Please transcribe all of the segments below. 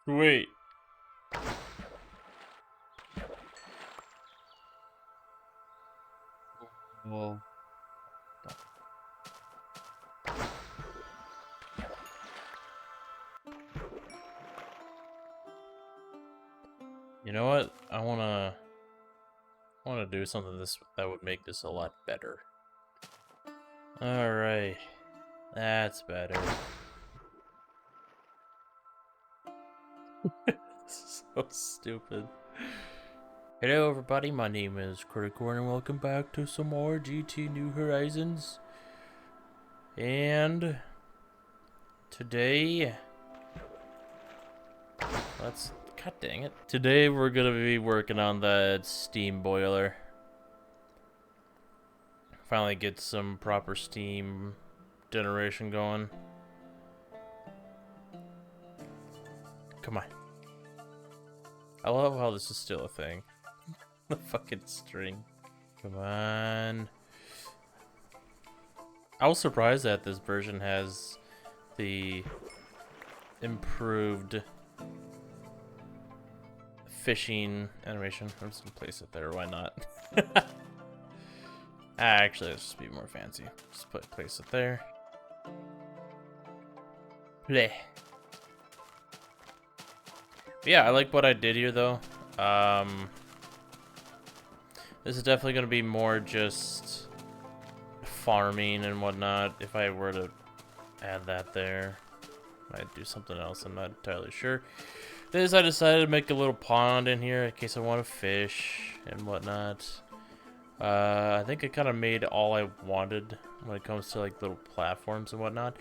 Wait. Well, you know what? I wanna do something that would make this a lot better. All right, that's better. This is so stupid. Hello everybody, my name is Critical and welcome back to some more GT New Horizons. And today, god dang it. Today we're gonna be working on that steam boiler. Finally get some proper steam generation going. Come on. I love how this is still a thing. The fucking string. Come on. I was surprised that this version has the improved fishing animation. I'm just gonna place it there, why not? Actually, let's just be more fancy. Just place it there. Bleh. Yeah, I like what I did here though. This is definitely gonna be more just farming and whatnot. If I were to add that there, I'd do something else. I'm not entirely sure. This, I decided to make a little pond in here in case I want to fish and whatnot. I think I kind of made all I wanted when it comes to like little platforms and whatnot.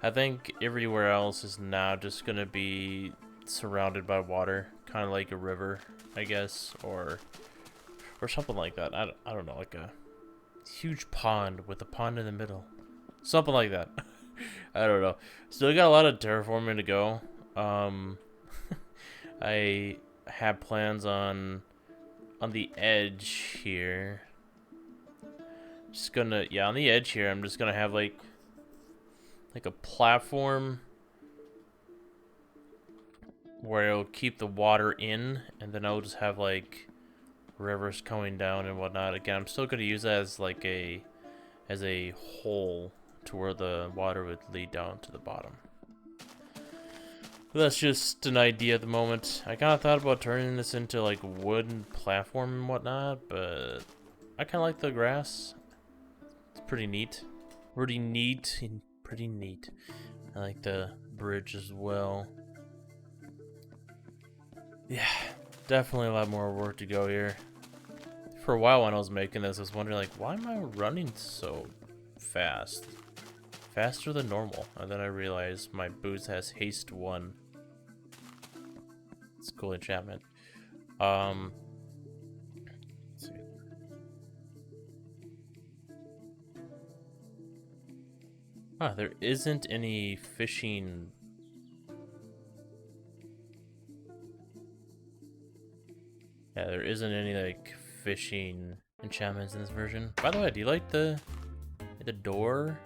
I think everywhere else is now just gonna be surrounded by water, kind of like a river, I guess, or something like that. I don't know, like a huge pond with a pond in the middle, something like that. I don't know. Still got a lot of terraforming to go. I have plans on the edge here. Just gonna, yeah, on the edge here, I'm just gonna have like a platform where it'll keep the water in, and then I'll just have like rivers coming down and whatnot. Again, I'm still gonna use that as like a hole to where the water would lead down to the bottom. But that's just an idea at the moment. I kind of thought about turning this into like wooden platform and whatnot, but I kind of like the grass. It's pretty neat. Pretty neat and pretty neat. I like the bridge as well. Yeah, definitely a lot more work to go here. For a while when I was making this, I was wondering like, why am I running so fast? Faster than normal. And then I realized my boost has haste 1. It's a cool enchantment. Let's see. Ah, there isn't any fishing. Yeah, there isn't any like fishing enchantments in this version. By the way, do you like the door?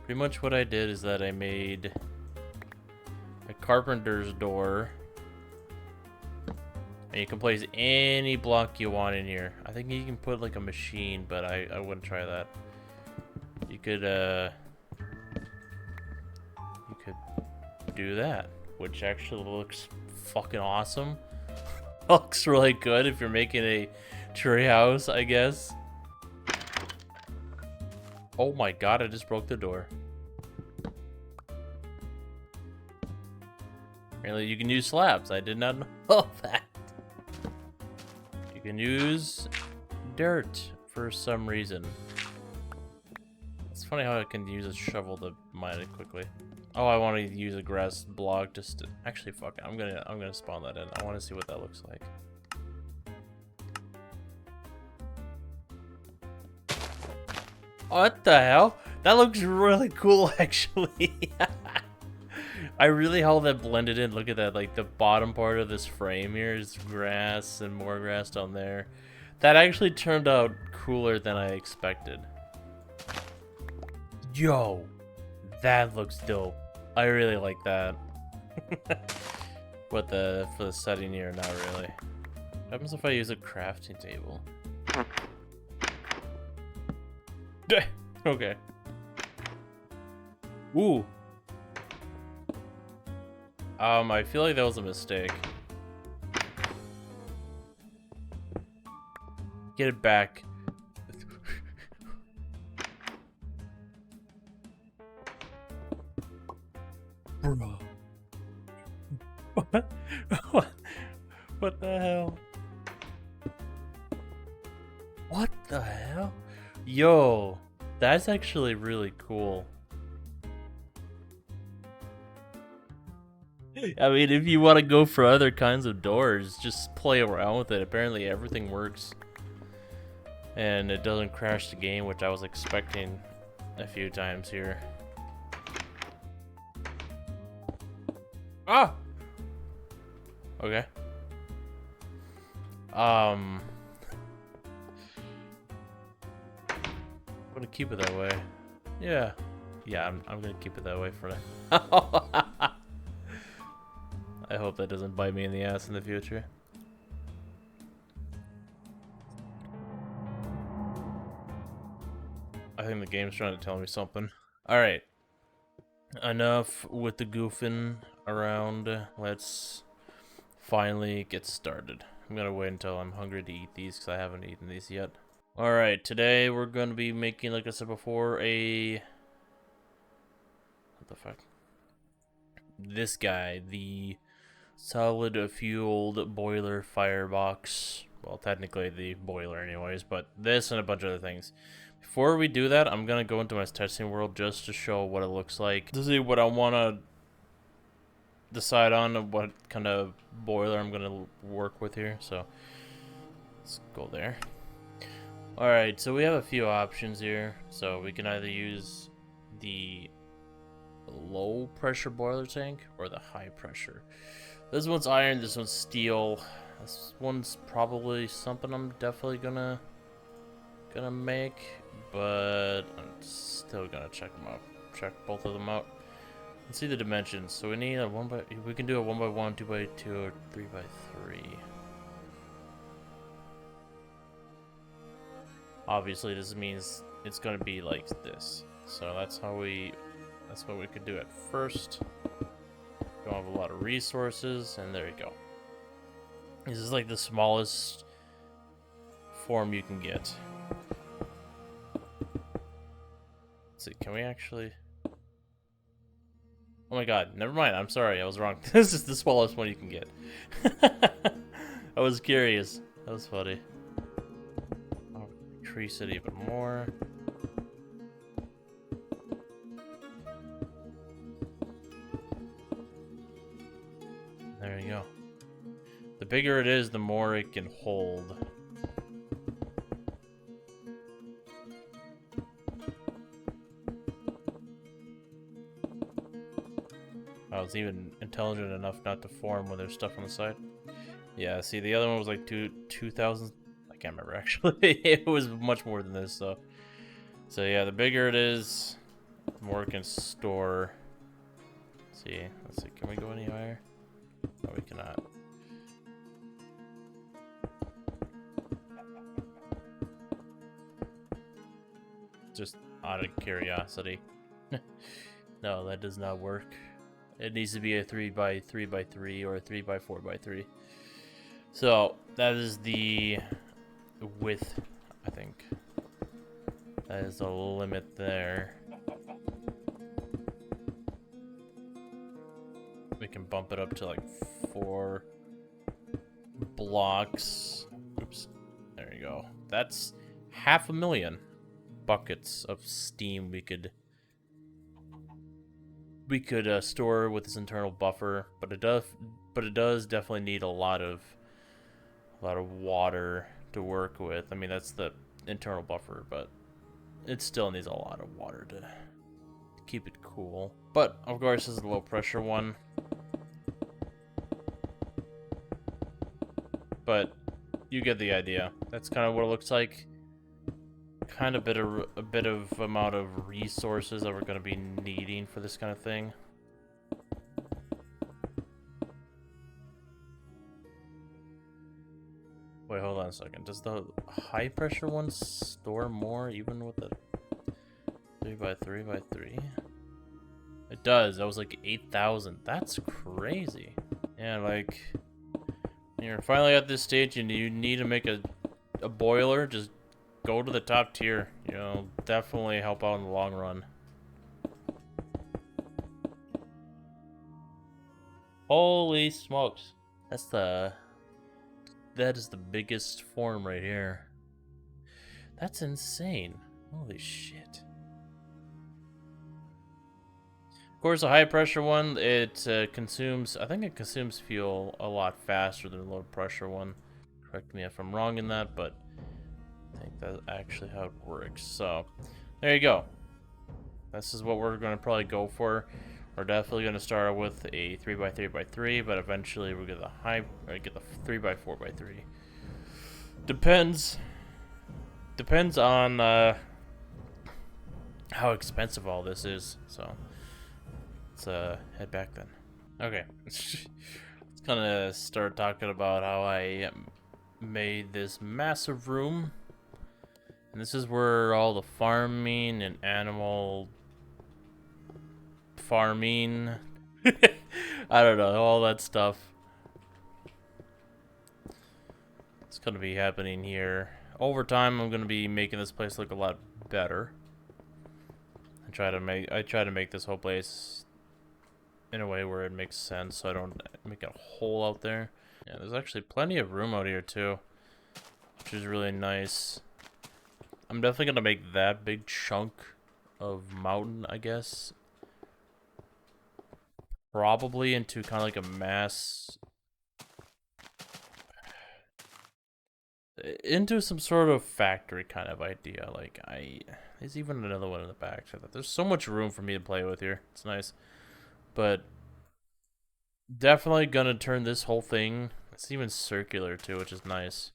Pretty much what I did is that I made a carpenter's door, and you can place any block you want in here. I think you can put like a machine, but I wouldn't try that. You could do that, which actually looks fucking awesome. Looks really good if you're making a tree house, I guess. Oh my god, I just broke the door. Apparently you can use slabs. I did not know that. You can use dirt for some reason. It's funny how I can use a shovel to mine it quickly. Oh, I want to use a grass block just to... Actually, fuck it. I'm gonna spawn that in. I want to see what that looks like. What the hell? That looks really cool, actually. I really how that blended in. Look at that. Like, the bottom part of this frame here is grass and more grass down there. That actually turned out cooler than I expected. Yo, that looks dope. I really like that. But for the setting here, not really. What happens if I use a crafting table? Okay. Ooh. I feel like that was a mistake. Get it back. Bro. What? What the hell? What the hell? Yo, that's actually really cool. I mean, if you want to go for other kinds of doors, just play around with it. Apparently everything works. And it doesn't crash the game, which I was expecting a few times here. Ah! Okay. I'm gonna keep it that way. Yeah. Yeah, I'm gonna keep it that way for now. I hope that doesn't bite me in the ass in the future. I think the game's trying to tell me something. Alright. Enough with the goofing around. Let's finally get started. I'm gonna wait until I'm hungry to eat these because I haven't eaten these yet. Alright, today we're gonna be making, like I said before, a... What the fuck? This guy, the solid fueled boiler firebox. Well, technically the boiler anyways, but this and a bunch of other things. Before we do that, I'm gonna go into my testing world just to show what it looks like. To see what I wanna decide on, what kind of boiler I'm gonna work with here. So let's go there. Alright, so we have a few options here. So we can either use the low pressure boiler tank or the high pressure. This one's iron, this one's steel. This one's probably something I'm definitely gonna make, but I'm still gonna check them out. Check both of them out. Let's see the dimensions. So we need a we can do a 1x1, 2x2, or 3x3. Obviously this means it's gonna be like this. So that's what we could do at first. Don't have a lot of resources, and there you go. This is like the smallest form you can get. Let's see, can we actually... Oh my god, never mind, I'm sorry, I was wrong. This is the smallest one you can get. I was curious. That was funny. I'll increase it even more. There you go. The bigger it is, the more it can hold. I was even intelligent enough not to form when there's stuff on the side. Yeah, see, the other one was like 2,000. I can't remember actually. It was much more than this, so yeah, the bigger it is, the more it can store. Let's see, can we go any higher? No, we cannot. Just out of curiosity. No, that does not work. It needs to be a 3x3x3 or a 3x4x3. So that is the width, I think. That is the limit there. We can bump it up to like 4 blocks. Oops. There you go. That's 500,000 buckets of steam we could store with this internal buffer, but it does definitely need a lot of water to work with. I mean, that's the internal buffer, but it still needs a lot of water to keep it cool. But of course, this is the low pressure one. But you get the idea. That's kind of what it looks like. Kind of a bit of amount of resources that we're going to be needing for this kind of thing. a second. Does the high pressure one store more even with the 3x3x3? It does. That was like 8,000. That's crazy. Yeah, like, you're finally at this stage and you need to make a boiler. Just go to the top tier. You know, definitely help out in the long run. Holy smokes. That is the biggest form right here. That's insane. Holy shit. Of course, a high pressure one, it consumes, I think it consumes fuel a lot faster than a low pressure one. Correct me if I'm wrong in that, but I think that's actually how it works. So, there you go. This is what we're going to probably go for. We're definitely going to start with a 3x3x3, but eventually we'll get get the 3x4x3. Depends on how expensive all this is. So let's head back then. Okay, let's kind of start talking about how I made this massive room. And this is where all the farming and animal farming, I don't know, all that stuff. It's gonna be happening here. Over time, I'm gonna be making this place look a lot better. I try to make this whole place in a way where it makes sense, so I don't make a hole out there. Yeah, there's actually plenty of room out here too, which is really nice. I'm definitely gonna make that big chunk of mountain, I guess, probably into kind of like a mass, into some sort of factory kind of idea. Like, there's even another one in the back. So that there's so much room for me to play with here. It's nice, but definitely gonna turn this whole thing, it's even circular too, which is nice,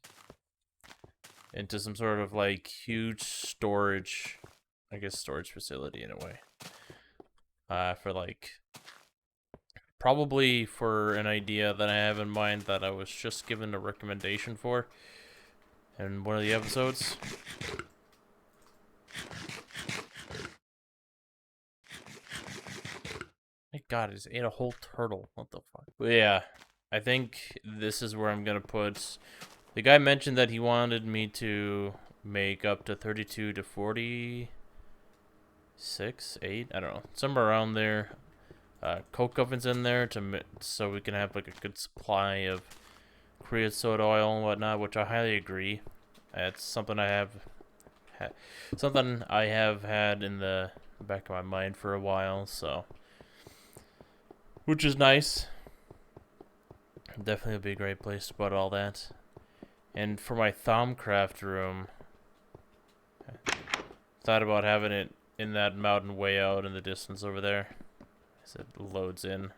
into some sort of like huge storage, I guess storage facility in a way. For like, probably for an idea that I have in mind that I was just given a recommendation for in one of the episodes. My god, I just ate a whole turtle. What the fuck? But yeah, I think this is where I'm gonna put. The guy mentioned that he wanted me to make up to 32 to 46, 8, I don't know, somewhere around there. Coke ovens in there so we can have like a good supply of creosote oil and whatnot, which I highly agree. It's something I have had in the back of my mind for a while, so, which is nice. Definitely would be a great place to put all that. And for my Thaumcraft room, I thought about having it in that mountain way out in the distance over there, as it loads in.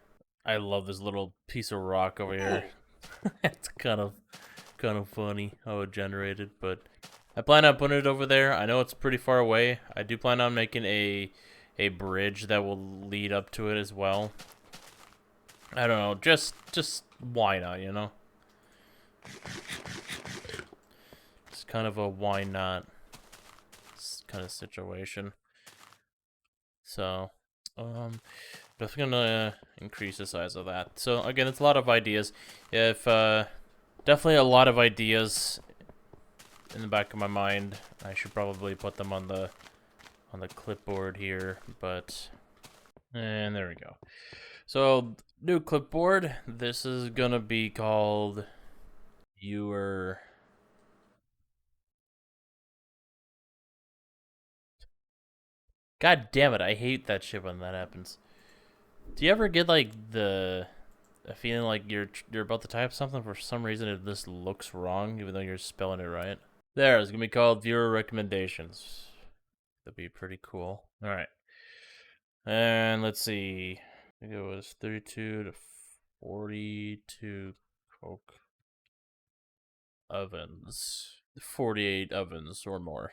I love this little piece of rock over here. It's kind of funny how it generated, but I plan on putting it over there. I know it's pretty far away. I do plan on making a bridge that will lead up to it as well. I don't know, just why not, you know? It's kind of a why not kind of situation. So, just gonna increase the size of that. So again, it's a lot of ideas. If definitely a lot of ideas in the back of my mind. I should probably put them on the clipboard here, but and there we go. So new clipboard. This is gonna be called viewer. God damn it! I hate that shit when that happens. Do you ever get like a feeling like you're about to type something, for some reason it just looks wrong even though you're spelling it right? There, it's gonna be called viewer recommendations. That'd be pretty cool. All right, and let's see. I think it was 32 to 42 coke ovens, 48 ovens or more.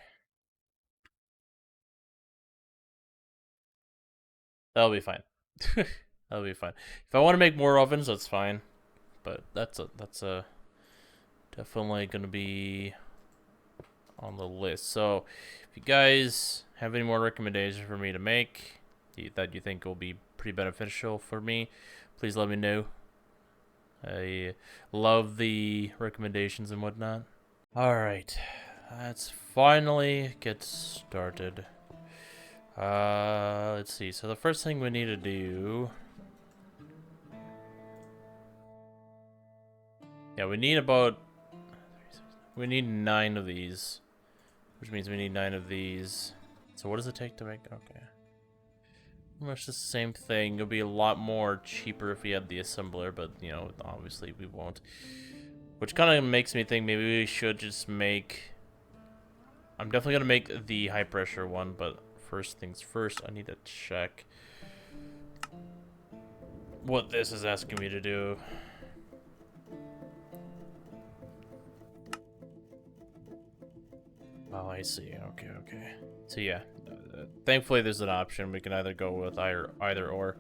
That'll be fine. That'll be fine. If I want to make more ovens, that's fine. But that's a definitely gonna be on the list. So if you guys have any more recommendations for me to make that you think will be pretty beneficial for me, please let me know. I love the recommendations and whatnot. Alright, let's finally get started. Let's see. So the first thing we need to do... Yeah, we need 9 of these. Which means we need 9 of these. So what does it take to make... Okay. Pretty much the same thing. It'll be a lot more cheaper if we had the assembler, but, you know, obviously we won't. Which kind of makes me think maybe we should just make... I'm definitely going to make the high pressure one, but first things first, I need to check what this is asking me to do. Oh, I see. Okay, okay. So yeah, thankfully there's an option. We can either go with either or.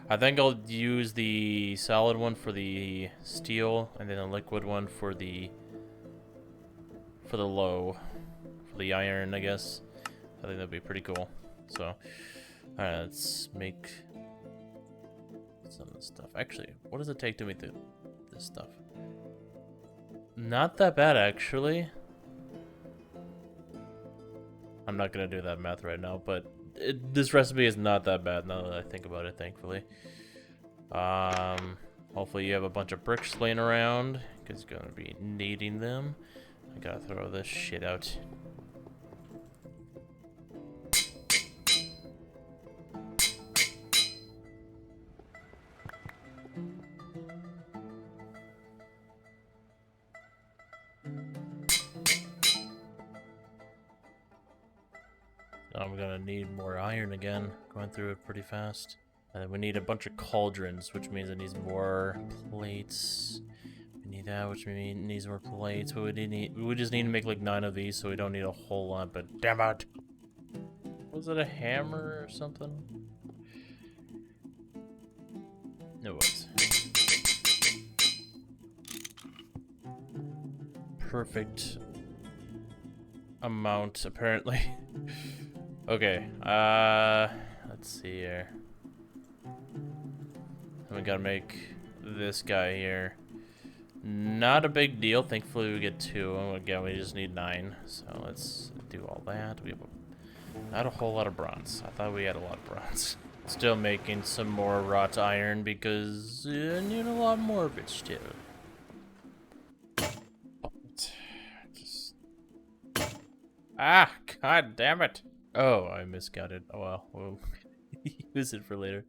I think I'll use the solid one for the steel, and then a liquid one for the low, for the iron, I guess. I think that'd be pretty cool. So, alright, let's make some of this stuff. Actually, what does it take to make this stuff? Not that bad, actually. I'm not gonna do that math right now, but this recipe is not that bad now that I think about it, thankfully. Hopefully you have a bunch of bricks laying around, because you're gonna be needing them. I gotta throw this shit out. I'm gonna need more iron again, going through it pretty fast. And then we need a bunch of cauldrons, which means it needs more plates. We need that, which means it needs more plates. But we just need to make like 9 of these, so we don't need a whole lot, but damn it! Was it a hammer or something? It was. Perfect amount, apparently. Okay, let's see here. We gotta make this guy here. Not a big deal. Thankfully, we get 2. Again, we just need 9. So let's do all that. We have not a whole lot of bronze. I thought we had a lot of bronze. Still making some more wrought iron because I need a lot more of it still. Ah, god damn it. Oh, I miscounted. Oh well, we'll use it for later.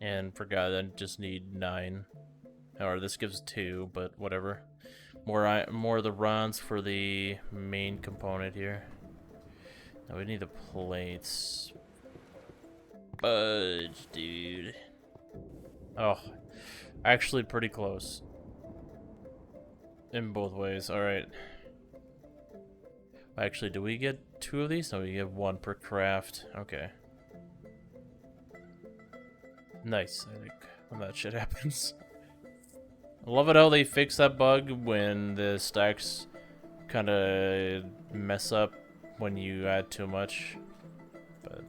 And forgot I just need 9. Or this gives 2, but whatever. More of the bronze for the main component here. Now we need the plates. Budge, dude. Oh, actually pretty close. In both ways, alright. Actually, do we get 2 of these? No, we get 1 per craft. Okay. Nice, I think, when that shit happens. I love it how they fix that bug when the stacks kind of mess up when you add too much. But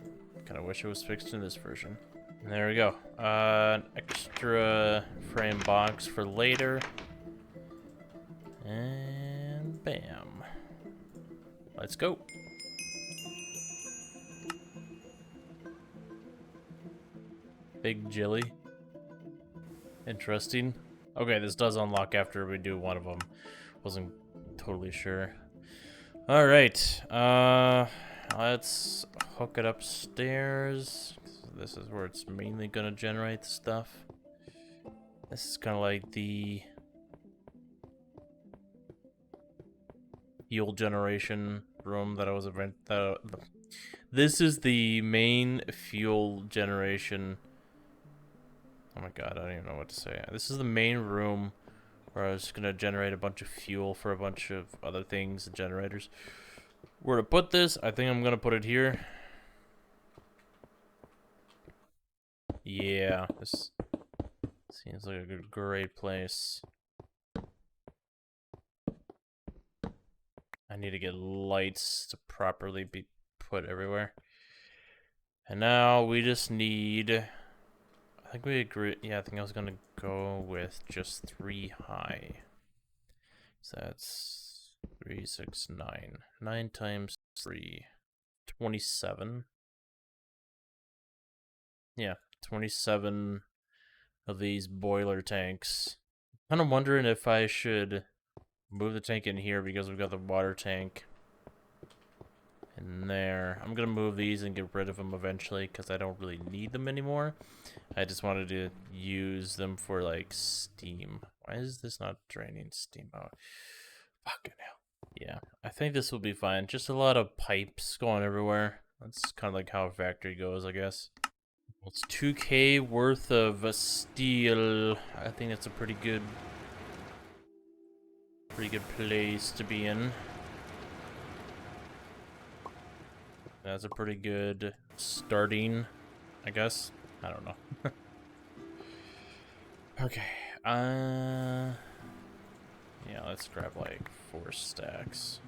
kind of wish it was fixed in this version. And there we go. An extra frame box for later. And bam. Let's go. Big Jilly. Interesting. Okay, this does unlock after we do one of them. Wasn't totally sure. Alright. Let's hook it upstairs. This is where it's mainly gonna generate the stuff. This is kind of like the fuel generation room that I was this is the main fuel generation. Oh my god, I don't even know what to say. This is the main room where I was gonna generate a bunch of fuel for a bunch of other things and generators. Where to put this? I think I'm gonna put it here. Yeah, this Seems like a great place. I need to get lights to properly be put everywhere. And now we just need... I think we agree... Yeah, I think I was gonna go with just 3 high. So that's 3, 6, 9. 9 times 3. 27. Yeah, 27 of these boiler tanks. I'm kind of wondering if I should move the tank in here because we've got the water tank in there. I'm gonna move these and get rid of them eventually because I don't really need them anymore. I just wanted to use them for like steam. Why is this not draining steam out? Fucking hell. Yeah, I think this will be fine. Just a lot of pipes going everywhere. That's kind of like how a factory goes, I guess. Well, it's 2K worth of steel. I think that's a pretty good place to be in. That's a pretty good starting, I guess. I don't know. Okay. Yeah, let's grab like 4 stacks.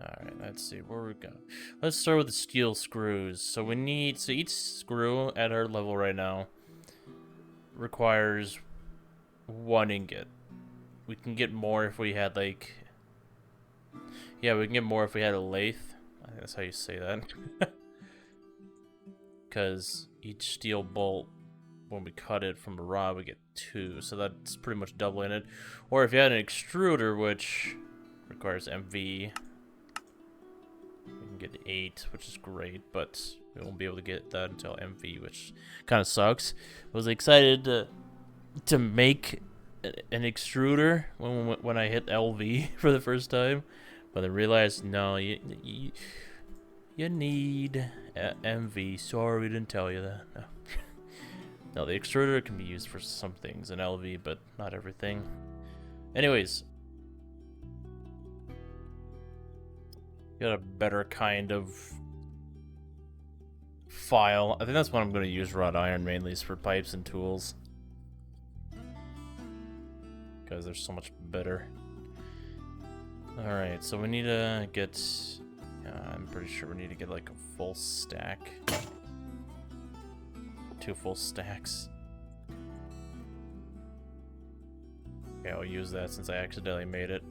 Alright, let's see where we go. Let's start with the steel screws. So we need, so each screw at our level right now requires 1 ingot. We can get more if we had like, yeah, we can get more if we had a lathe. I think that's how you say that. Because each steel bolt, when we cut it from a rod, we get 2. So that's pretty much doubling it. Or if you had an extruder, which requires MV, we can get 8, which is great, but we won't be able to get that until MV, which kind of sucks. I was excited to make an extruder when I hit LV for the first time, but I realized, no, you need MV. Sorry, we didn't tell you that. No. No, the extruder can be used for some things in LV, but not everything. Anyways, got a better kind of file. I think that's what I'm going to use wrought iron mainly, is for pipes and tools. Because they're so much better. Alright, so we need to get... I'm pretty sure we need to get like a full stack. 2 full stacks. Okay, I'll use that since I accidentally made it.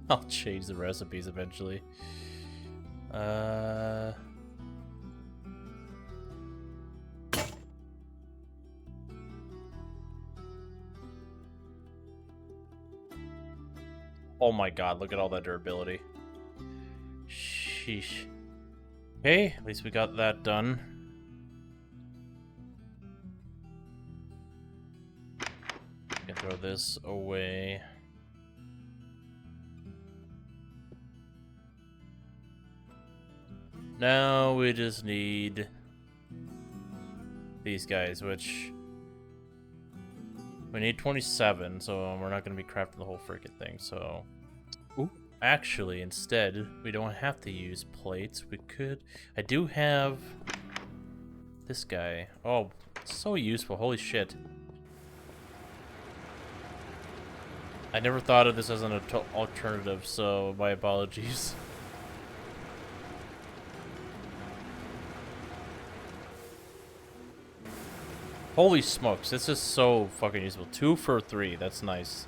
I'll change the recipes eventually. Oh my god, look at all that durability. Sheesh. Okay, at least we got that done. Can throw this away. Now we just need these guys, which we need 27, so we're not going to be crafting the whole freaking thing, so... Ooh. Actually, instead, we don't have to use plates. We could... I do have this guy. Oh, so useful. Holy shit. I never thought of this as an alternative, so my apologies. Holy smokes, this is so fucking useful. 2 for 3, that's nice.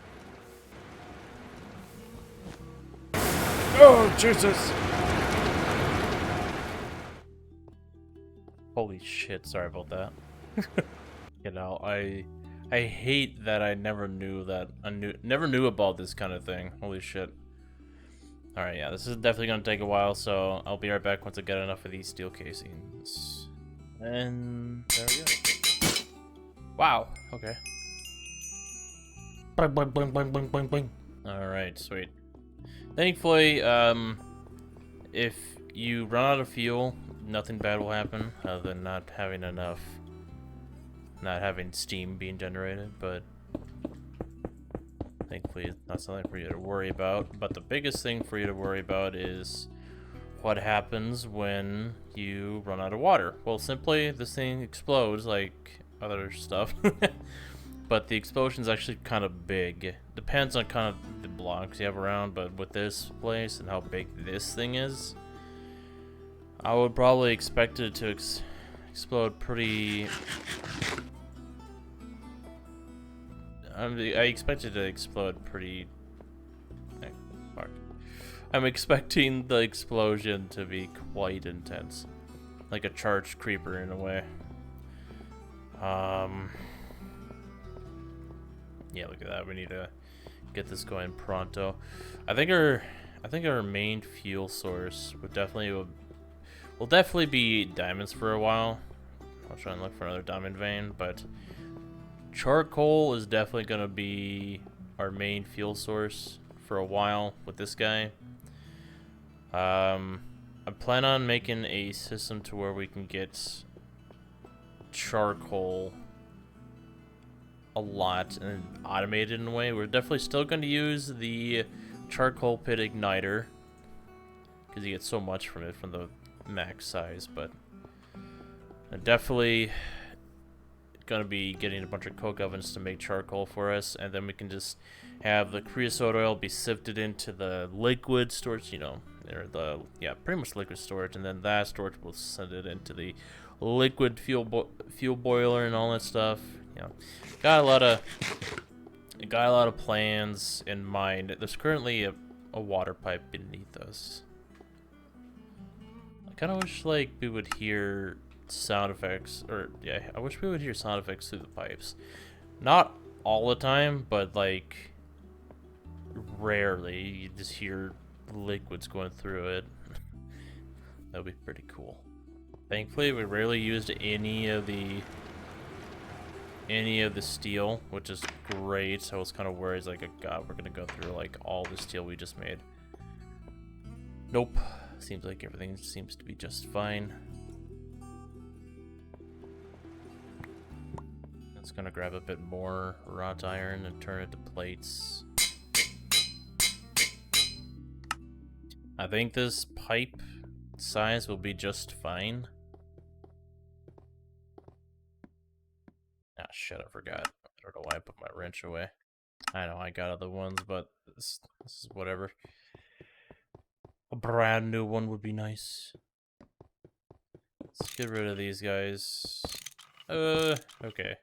Oh, Jesus! Holy shit, sorry about that. You know, I hate that I never knew that. Never knew about this kind of thing. Holy shit. Alright, yeah, this is definitely gonna take a while, so I'll be right back once I get enough of these steel casings. And there we go. Wow, okay. Bling, bling, bling, bling, bling, bling, bling. Alright, sweet. Thankfully, if you run out of fuel, nothing bad will happen other than not having enough, not having steam being generated, but thankfully it's not something for you to worry about. But the biggest thing for you to worry about is what happens when you run out of water? Well, simply this thing explodes like other stuff. But the explosion's actually kind of big. Depends on kind of the blocks you have around, but with this place and how big this thing is, I would probably expect it to explode pretty... I expect it to explode pretty... Fuck. I'm expecting the explosion to be quite intense. Like a charged creeper in a way. Yeah, look at that. We need to get this going pronto. I think our main fuel source will definitely be diamonds for a while. I'll try and look for another diamond vein, but charcoal is definitely gonna be our main fuel source for a while with this guy. I plan on making a system to where we can get charcoal a lot and automated in a way. We're definitely still going to use the charcoal pit igniter because you get so much from it from the max size, but I'm definitely going to be getting a bunch of coke ovens to make charcoal for us, and then we can just have the creosote oil be sifted into the liquid storage, you know, or the, yeah, pretty much liquid storage, and then that storage will send it into the liquid fuel boiler and all that stuff. You know, got a lot of plans in mind. There's currently a water pipe beneath us. I kind of wish like we would hear sound effects, or yeah, I wish we would hear sound effects through the pipes. Not all the time, but like rarely. You just hear liquids going through it. That would be pretty cool. Thankfully, we rarely used any of the steel, which is great. I was kind of worried, like, God, we're gonna go through like all the steel we just made. Nope. Seems like everything seems to be just fine. It's gonna grab a bit more wrought iron and turn it to plates. I think this pipe size will be just fine. Ah, shit, I forgot. I don't know why I put my wrench away. I know I got other ones, but this is whatever. A brand new one would be nice. Let's get rid of these guys. Okay.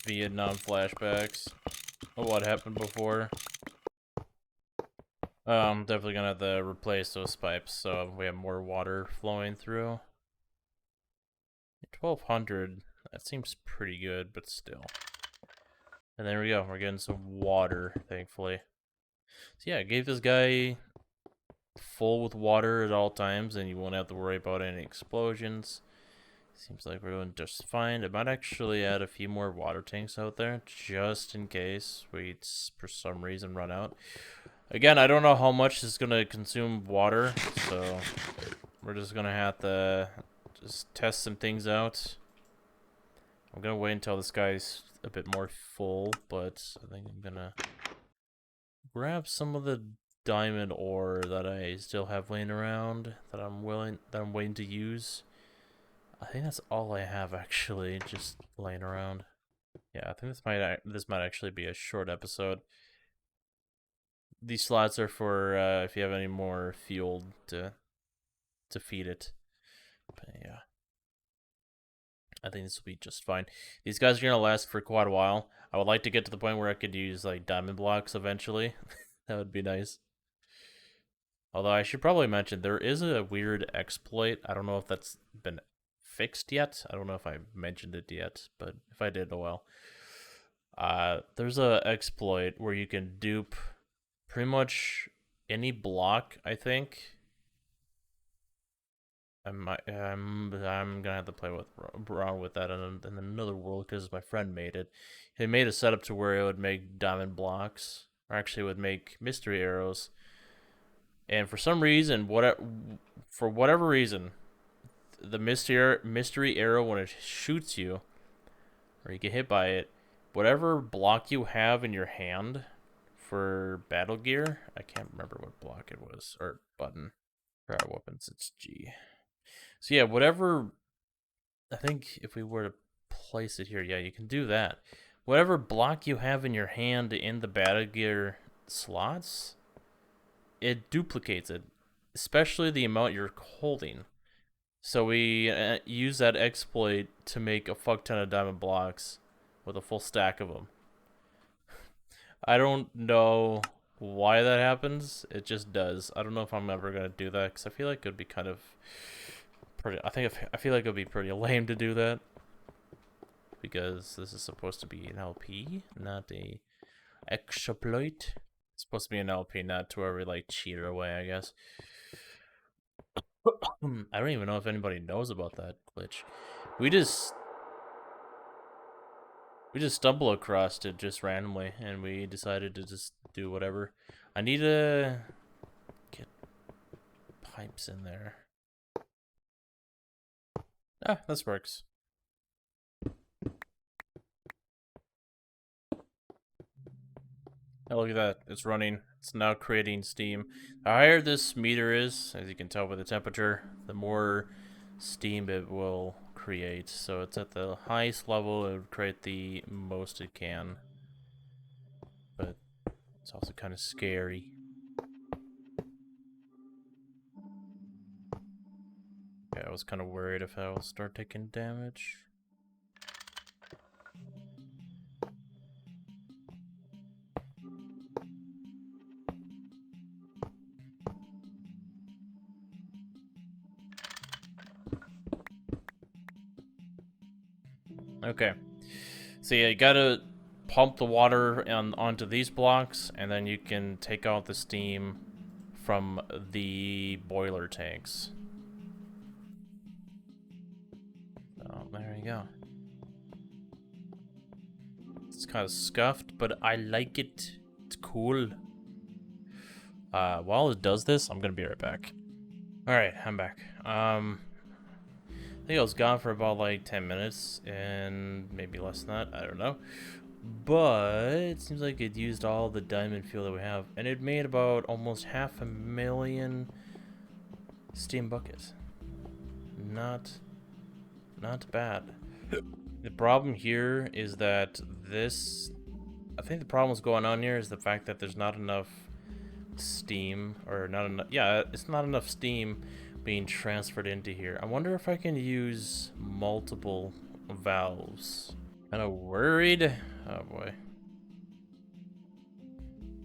Vietnam flashbacks. What happened before? I'm definitely gonna have to replace those pipes so we have more water flowing through. 1200, that seems pretty good, but still. And there we go, we're getting some water, thankfully. So yeah, I gave this guy full with water at all times, and you won't have to worry about any explosions. Seems like we're doing just fine. I might actually add a few more water tanks out there, just in case we, for some reason, run out. Again, I don't know how much is going to consume water, so we're just going to have to just test some things out. I'm going to wait until this guy's a bit more full, but I think I'm going to grab some of the diamond ore that I still have laying around that I'm waiting to use. I think that's all I have actually, just laying around. Yeah, I think this might actually be a short episode. These slots are for if you have any more fuel to feed it. But yeah, I think this will be just fine. These guys are gonna last for quite a while. I would like to get to the point where I could use like diamond blocks eventually. That would be nice. Although I should probably mention there is a weird exploit. I don't know if that's been fixed yet. I don't know if I mentioned it yet, but if I did, oh well. There's a exploit where you can dupe pretty much any block, I think. I'm gonna have to play around with that in another world because my friend made it. He made a setup to where it would make diamond blocks, or actually it would make mystery arrows. And for some reason, for whatever reason, the mystery arrow, when it shoots you, or you get hit by it, whatever block you have in your hand for battle gear. I can't remember what block it was, or button. For our weapons, it's G. So yeah, whatever, I think if we were to place it here, yeah, you can do that. Whatever block you have in your hand in the battle gear slots, it duplicates it, especially the amount you're holding. So we use that exploit to make a fuck ton of diamond blocks with a full stack of them. I don't know why that happens. It just does. I don't know if I'm ever gonna do that because I feel like it would be kind of pretty. I feel like it would be pretty lame to do that because this is supposed to be an LP, not a exploit. It's supposed to be an LP, not to where we like cheat our way, I guess. I don't even know if anybody knows about that glitch. We just stumble across it just randomly, and we decided to just do whatever. I need to get pipes in there. Ah, this works. Oh, look at that. It's running. It's now creating steam. The higher this meter is, as you can tell by the temperature, the more steam it will create. So it's at the highest level, it would create the most it can. But it's also kind of scary. Yeah, I was kind of worried if I will start taking damage. Okay. So yeah, you gotta pump the water onto these blocks, and then you can take out the steam from the boiler tanks. Oh, there you go. It's kind of scuffed, but I like it. It's cool. While it does this, I'm gonna be right back. Alright, I'm back. I think I was gone for about like 10 minutes, and maybe less than that, I don't know. But it seems like it used all the diamond fuel that we have, and it made about almost 500,000 steam buckets. Not bad. The problem here is that I think the problem that's going on here is the fact that there's not enough steam, or not enough, yeah, it's not enough steam being transferred into here. I wonder if I can use multiple valves. Kind of worried. Oh boy.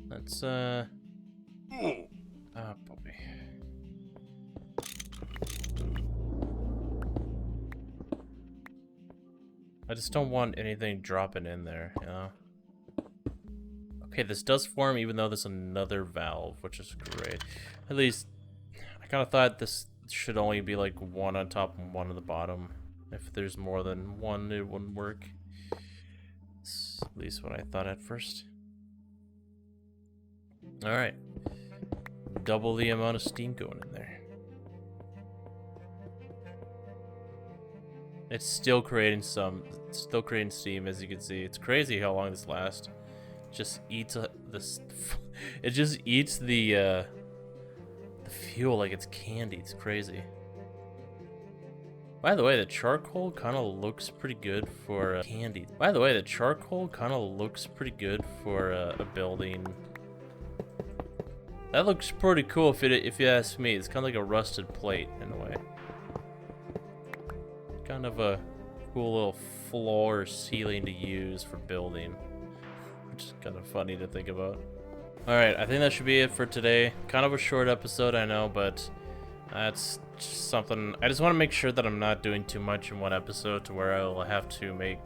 Let's oh boy. I just don't want anything dropping in there, you know? Okay, this does form even though there's another valve, which is great. At least, I kind of thought this should only be like one on top and one on the bottom. If there's more than one, it wouldn't work. That's at least what I thought at first. Alright. Double the amount of steam going in there. It's still creating steam, as you can see. It's crazy how long this lasts. Just eats it just eats the fuel like it's candy. It's crazy. By the way, the charcoal kind of looks pretty good for candy. By the way, the charcoal kind of looks pretty good for a building. That looks pretty cool if you ask me. It's kind of like a rusted plate in a way. Kind of a cool little floor ceiling to use for building. Which is kind of funny to think about. Alright, I think that should be it for today. Kind of a short episode, I know, but that's just something. I just want to make sure that I'm not doing too much in one episode to where I'll have to make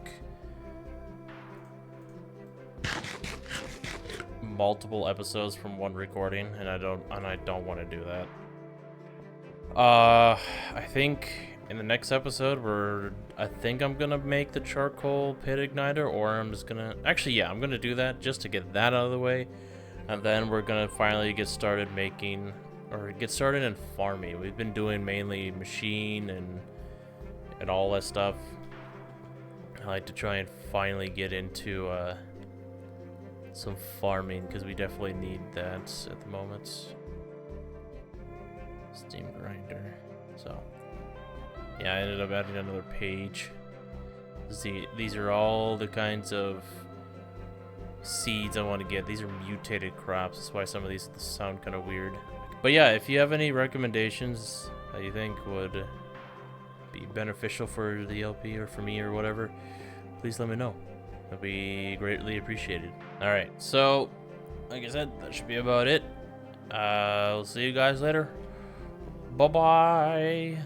multiple episodes from one recording, and I don't want to do that. I think in the next episode I think I'm gonna make the charcoal pit igniter, or I'm just gonna actually, yeah, I'm gonna do that just to get that out of the way, and then we're gonna finally get started making, or get started in farming. We've been doing mainly machine and all that stuff. I like to try and finally get into some farming, because we definitely need that at the moment. Steam grinder. So, yeah, I ended up adding another page. See, these are all the kinds of seeds I want to get. These are mutated crops. That's why some of these sound kind of weird. But yeah, if you have any recommendations that you think would be beneficial for the LP or for me or whatever, please let me know. It'll be greatly appreciated. Alright, so like I said, that should be about it. I'll see you guys later. Bye-bye.